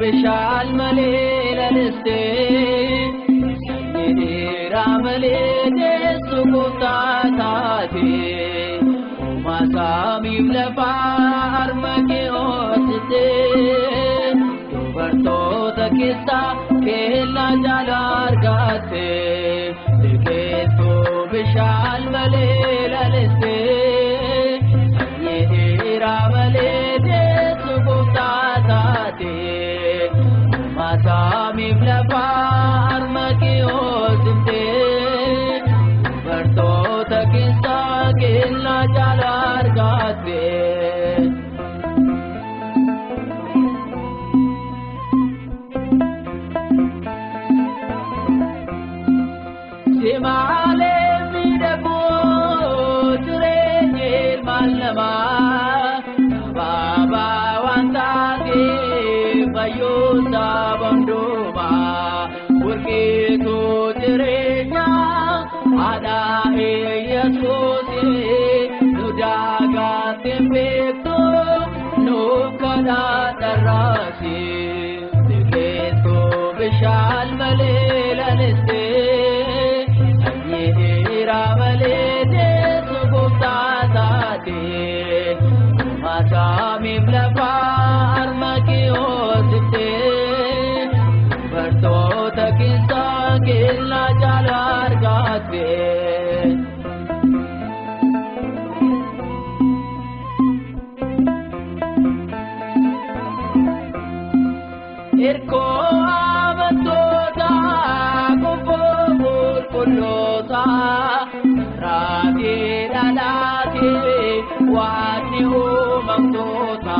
bishal malila liste Yedira malide sukutataati Masami blafar make otte Dubartoota keessa keella jalar gaate Dekeetu bishal malila liste Yedira malide sukutataati Masami blafar make otte Dubartoota keessa keella jalar gaate Simale midako turenge malama Baba wantage bayuta banduma Urkitu turenya ada Yesusi nudaga timbekto nukada darasi Deketu bishal malila liste Ramalede sukutataati Masami blafar make otte Dubartoota keessa keella jalar gaate Erko amantoota kubboo qulqulloota Raati dhalaate waanti uumamtoota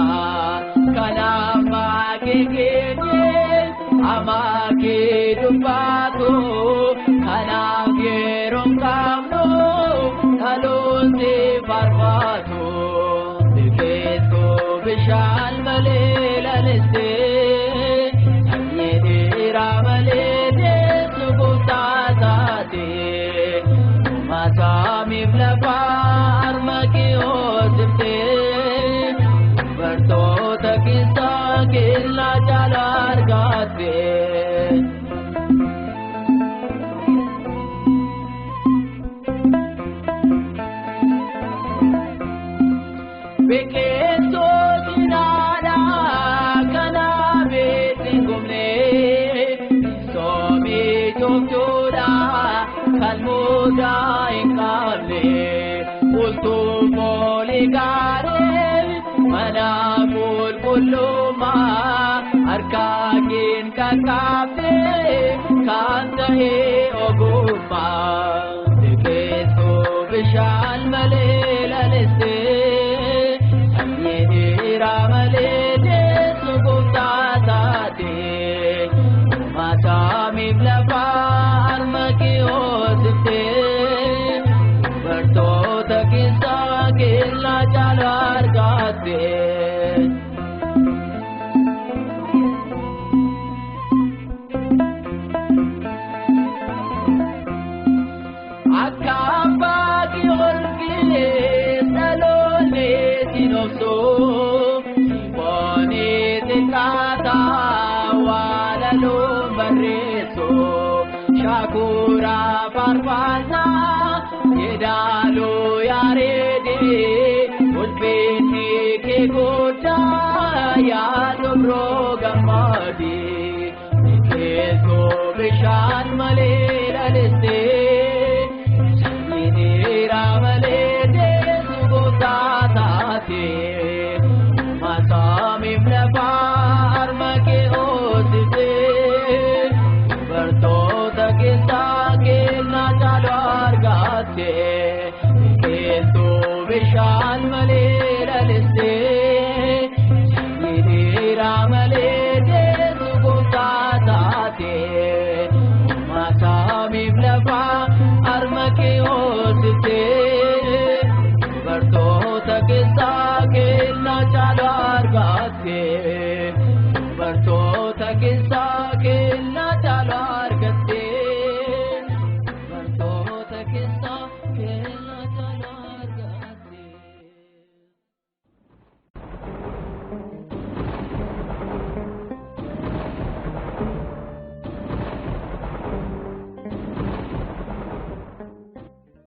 kanaaf maakee keenye amaakee dubbaatu kanaaf yeroon qabnu dhaloonni barbaadu Dekeetu bishal malee laliste Yedira malee sukutataati Masami blafar make otte Dubartoota keessa keella jalar gaate Bekeeto sinada kana betingumne Somi jokjoda kalmuda ingale ultumoli gare manabul kuluma arkakin kakabe kantahe oguma Dekeetu bishal malila liste Yedira malide sukutataati Masami blafar make otte Dubartoota keessa keella jalar gaate Akka abbaati olgile dhaloonni sinobso Sibooni xiqqaata walaloo barreessu Shakura farfasa Yedalu yarede ulfinni ke goda yadubro gamadi Dekeetu bishal malila liste Yedira malede sukutataati Masami blafar make otte Dubartoota keessa keella jalar gaate Dekeetu bishal malila liste Yedira malede sukutataati Masami blafar make otte Dubartoota keessa keella jalar gaate Dubartoota keessa